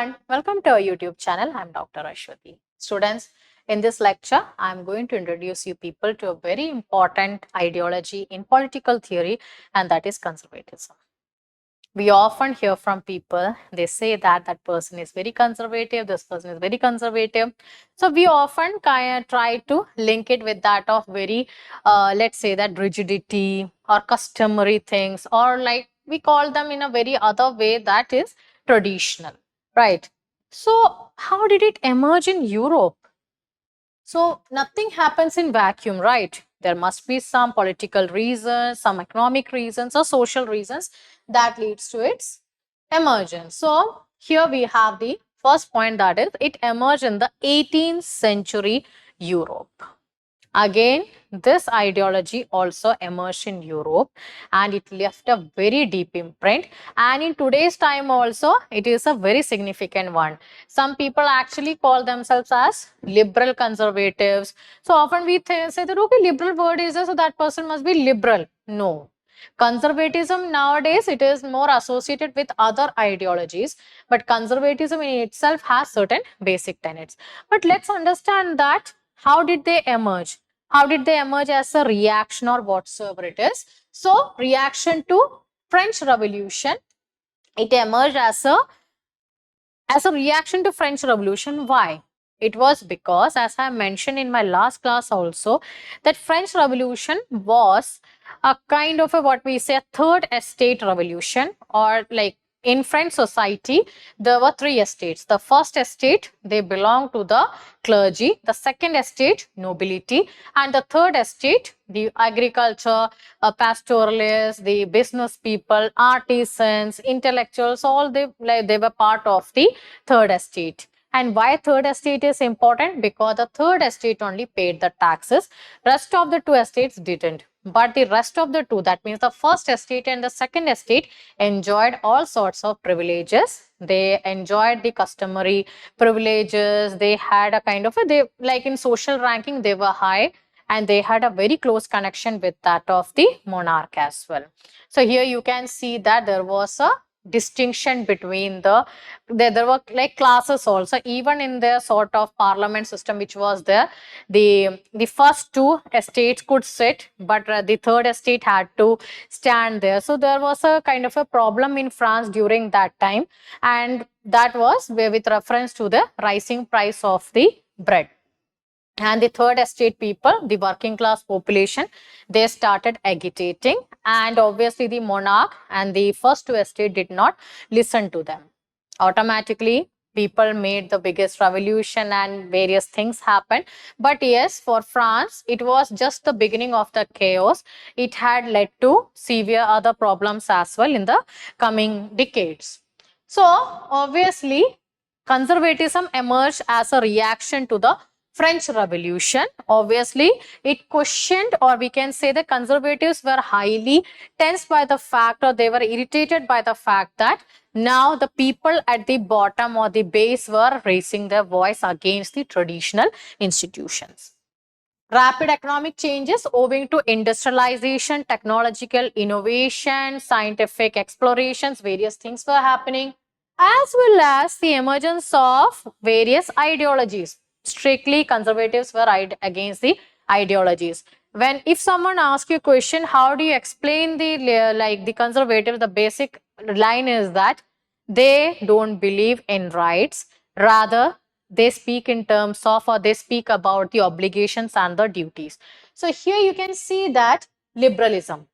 everyone, welcome to our YouTube channel. I'm Dr. Ashwati. Students, in this lecture, I'm going to introduce you people to a very important ideology in political theory, and that is conservatism. We often hear from people, they say that that person is very conservative, this person is very conservative. So we often kind of try to link it with that of very, let's say that rigidity or customary things, or like we call them in a very other way that is traditional, right? So how did it emerge in Europe? So nothing happens in vacuum, right? There must be some political reasons, some economic reasons or social reasons that leads to its emergence. So here we have the first point, that is it emerged in the 18th century Europe. Again, this ideology also emerged in Europe and it left a very deep imprint, and in today's time also it is a very significant one. Some people actually call themselves as liberal conservatives. So often we say that okay, liberal word is there, so that person must be liberal. No. Conservatism nowadays, it is more associated with other ideologies, but conservatism in itself has certain basic tenets. But let's understand that how did they emerge? How did they emerge as a reaction or whatsoever it is? So, reaction to French Revolution, it emerged as a reaction to French Revolution. Why? It was because, as I mentioned in my last class also, that French Revolution was a kind of a what we say a third estate revolution, or like in French society, there were three estates. The first estate, they belong to the clergy. The second estate, nobility. And the third estate, the agriculture, pastoralists, the business people, artisans, intellectuals, all they were part of the third estate. And why third estate is important? Because the third estate only paid the taxes. Rest of the two estates didn't. But the rest of the two, that means the first estate and the second estate, enjoyed all sorts of privileges. They enjoyed the customary privileges. They had a kind of they like in social ranking, they were high, and they had a very close connection with that of the monarch as well. So here you can see that there was a distinction between there were like classes also, even in the sort of parliament system which was there. The first two estates could sit, but the third estate had to stand there. So there was a kind of a problem in France during that time, and that was with reference to the rising price of the bread. And the third estate people, the working class population, they started agitating, and obviously the monarch and the first two estate did not listen to them. Automatically, people made the biggest revolution and various things happened. But yes, for France, it was just the beginning of the chaos. It had led to severe other problems as well in the coming decades. So obviously, conservatism emerged as a reaction to the French Revolution. Obviously, it questioned, or we can say the conservatives were highly tensed by the fact, or they were irritated by the fact that now the people at the bottom or the base were raising their voice against the traditional institutions. Rapid economic changes owing to industrialization, technological innovation, scientific explorations, various things were happening, as well as the emergence of various ideologies. Strictly conservatives were against the ideologies. If someone asks you a question, how do you explain the conservative, the basic line is that they don't believe in rights, rather they speak in terms of, or they speak about the obligations and the duties. So here you can see that liberalism,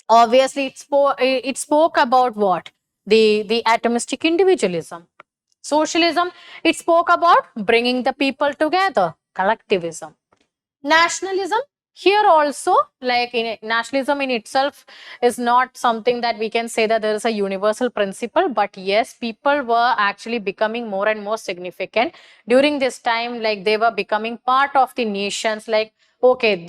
obviously it spoke about what? The atomistic individualism. Socialism, it spoke about bringing the people together, collectivism. Nationalism, here also, like nationalism in itself is not something that we can say that there is a universal principle, but yes, people were actually becoming more and more significant during this time. Like they were becoming part of the nations. Like okay,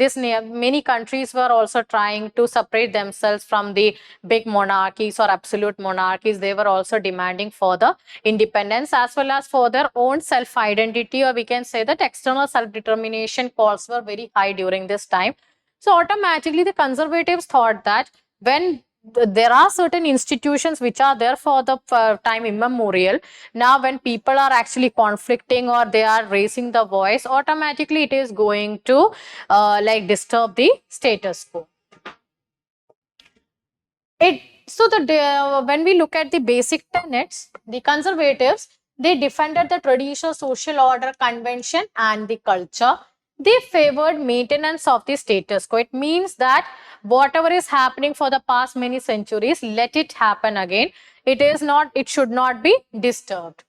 many countries were also trying to separate themselves from the big monarchies or absolute monarchies. They were also demanding for the independence as well as for their own self-identity, or we can say that external self-determination calls were very high during this time. So automatically the conservatives thought that when there are certain institutions which are there for the time immemorial. Now when people are actually conflicting or they are raising the voice, automatically it is going to like disturb the status quo. When we look at the basic tenets, the conservatives, they defended the traditional social order, convention and the culture. They favored maintenance of the status quo. It means that whatever is happening for the past many centuries, let it happen again. It should not be disturbed.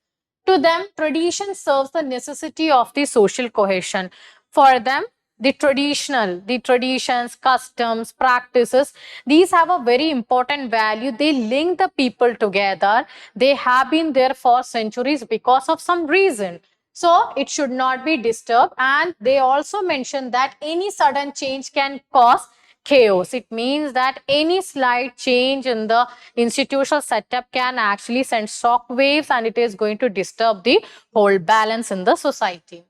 To them, tradition serves the necessity of the social cohesion. For them, the traditions, customs, practices, these have a very important value. They link the people together. They have been there for centuries because of some reason. So it should not be disturbed. And they also mention that any sudden change can cause chaos. It means that any slight change in the institutional setup can actually send shock waves, and it is going to disturb the whole balance in the society.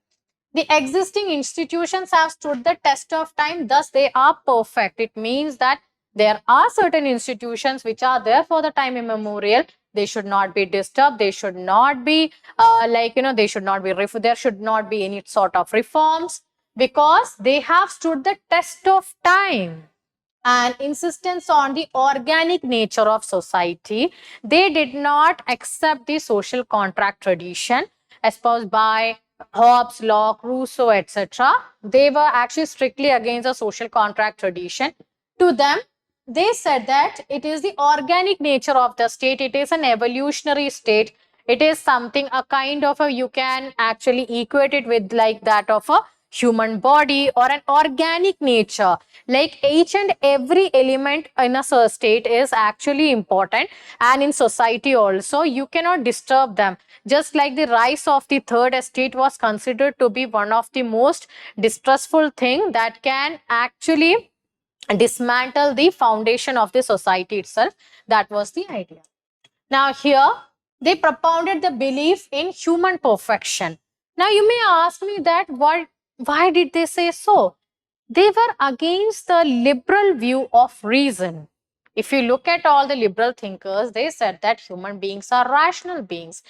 The existing institutions have stood the test of time, thus they are perfect. It means that there are certain institutions which are there for the time immemorial. They should not be disturbed. They should not be they should not be, there should not be any sort of reforms because they have stood the test of time. And insistence on the organic nature of society. They did not accept the social contract tradition espoused by Hobbes, Locke, Rousseau, etc. They were actually strictly against the social contract tradition. To them, they said that it is the organic nature of the state. It is an evolutionary state. It is something, a kind of a, you can actually equate it with like that of a human body or an organic nature. Like each and every element in a state is actually important, and in society also you cannot disturb them. Just like the rise of the third estate was considered to be one of the most distressful thing that can actually dismantle the foundation of the society itself. That was the idea. Now here they propounded the belief in human perfection. Now you may ask me that why did they say so? They were against the liberal view of reason. If you look at all the liberal thinkers, they said that human beings are rational beings.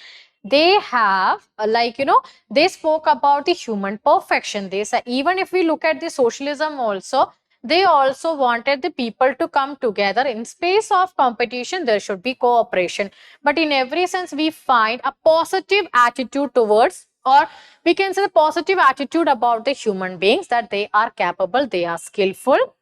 They have, they spoke about the human perfection. They said, even if we look at the socialism also, they also wanted the people to come together. In space of competition, there should be cooperation. But in every sense, we find a positive attitude towards, or we can say, the positive attitude about the human beings, that they are capable, they are skillful.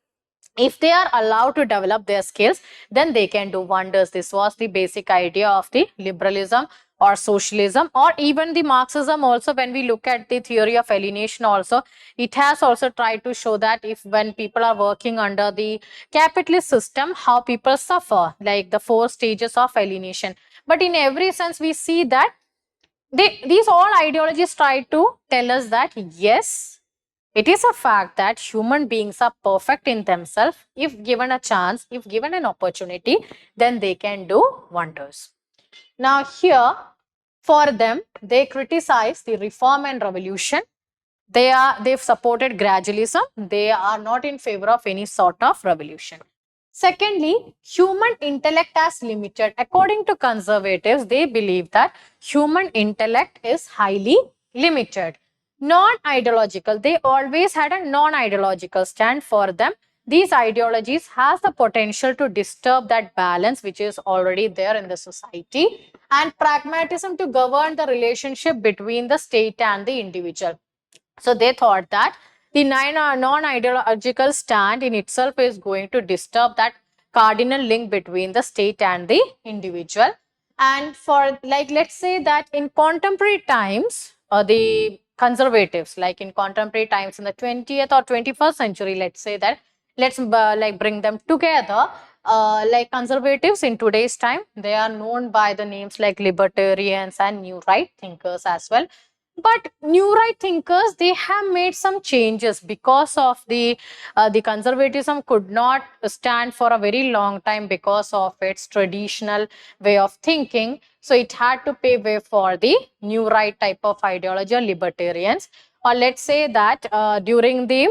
If they are allowed to develop their skills, then they can do wonders. This was the basic idea of the liberalism or socialism, or even the Marxism also. When we look at the theory of alienation also, it has also tried to show that if when people are working under the capitalist system, how people suffer, like the 4 stages of alienation. But in every sense, we see that these all ideologies try to tell us that yes, it is a fact that human beings are perfect in themselves. If given a chance, if given an opportunity, then they can do wonders. Now here, for them, they criticize the reform and revolution. They've supported gradualism. They are not in favor of any sort of revolution. Secondly, human intellect as limited. According to conservatives, they believe that human intellect is highly limited. Non-ideological. They always had a non-ideological stand. For them, these ideologies has the potential to disturb that balance which is already there in the society, and pragmatism to govern the relationship between the state and the individual. So they thought that the non-ideological stand in itself is going to disturb that cardinal link between the state and the individual. And for, like, let's say that in contemporary times, the conservatives, like in contemporary times in the 20th or 21st century, let's say that, let's like bring them together. Like conservatives in today's time, they are known by the names like libertarians and new right thinkers as well. But new right thinkers, they have made some changes because of the conservatism could not stand for a very long time because of its traditional way of thinking. So it had to pave way for the new right type of ideology or libertarians. Or let's say that during the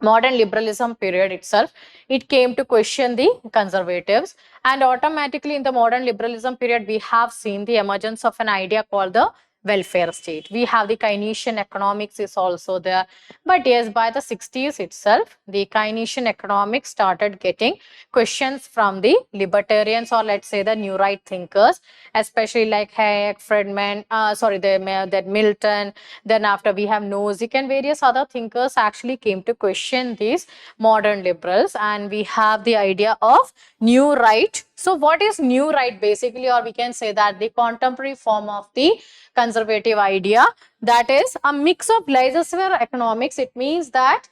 modern liberalism period itself, it came to question the conservatives, and automatically in the modern liberalism period we have seen the emergence of an idea called the welfare state. We have the Keynesian economics is also there, but yes, by the 60s itself the Keynesian economics started getting questions from the libertarians, or let's say the new right thinkers, especially like Hayek, Friedman, that Milton. Then after we have Nozick and various other thinkers actually came to question these modern liberals, and we have the idea of new right. So what is new right basically, or we can say that the contemporary form of the conservative idea, that is a mix of laissez-faire economics. It means that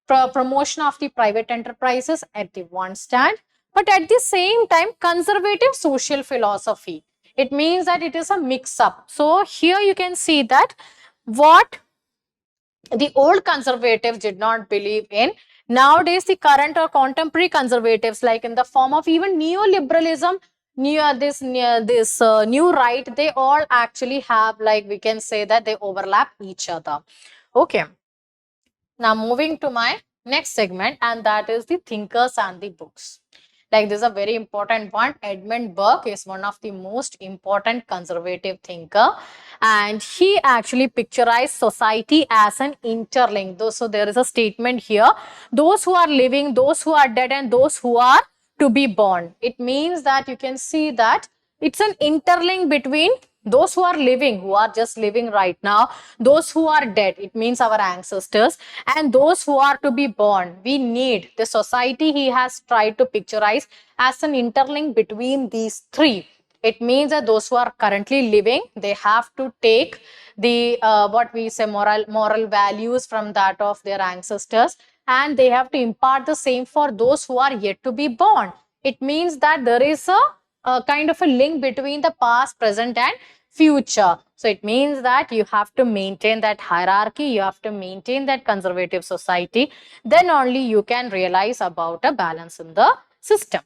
promotion of the private enterprises at the one stand, but at the same time conservative social philosophy. It means that it is a mix up. So here you can see that what the old conservatives did not believe in, nowadays the current or contemporary conservatives, like in the form of even neoliberalism, new right, they all actually have, like we can say that they overlap each other. Okay, now moving to my next segment, and that is the thinkers and the books. Like, this is a very important one. Edmund Burke is one of the most important conservative thinker, and he actually picturized society as an interlink. So there is a statement here: those who are living, those who are dead, and those who are to be born. It means that you can see that it's an interlink between those who are living, who are just living right now, those who are dead, it means our ancestors, and those who are to be born. We need the society he has tried to picturize as an interlink between these three. It means that those who are currently living, they have to take the what we say moral values from that of their ancestors, and they have to impart the same for those who are yet to be born. It means that there is a kind of a link between the past, present, and future. So it means that you have to maintain that hierarchy, you have to maintain that conservative society, then only you can realize about a balance in the system.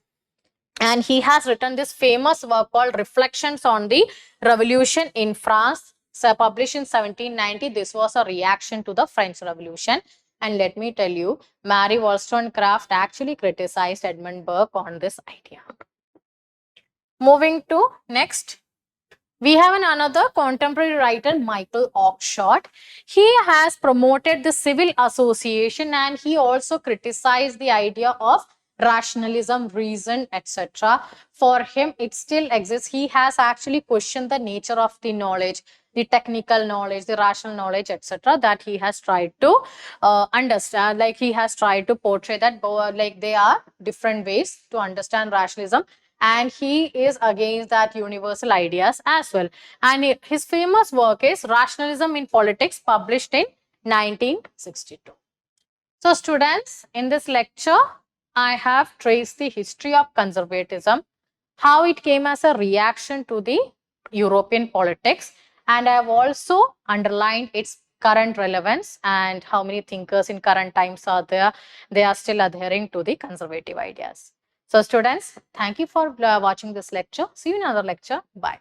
And he has written this famous work called Reflections on the Revolution in France, published in 1790. This was a reaction to the French Revolution. And let me tell you, Mary Wollstonecraft actually criticized Edmund Burke on this idea. Moving to next, we have another contemporary writer, Michael Oakeshott. He has promoted the civil association, and he also criticized the idea of rationalism, reason, etc. For him, it still exists. He has actually questioned the nature of the knowledge, the technical knowledge, the rational knowledge, etc. that he has tried to understand. Like, he has tried to portray that like they are different ways to understand rationalism, and he is against that universal ideas as well. And his famous work is Rationalism in Politics, published in 1962. So students, in this lecture, I have traced the history of conservatism, how it came as a reaction to the European politics, and I have also underlined its current relevance and how many thinkers in current times are there. They are still adhering to the conservative ideas. So students, thank you for watching this lecture. See you in another lecture. Bye.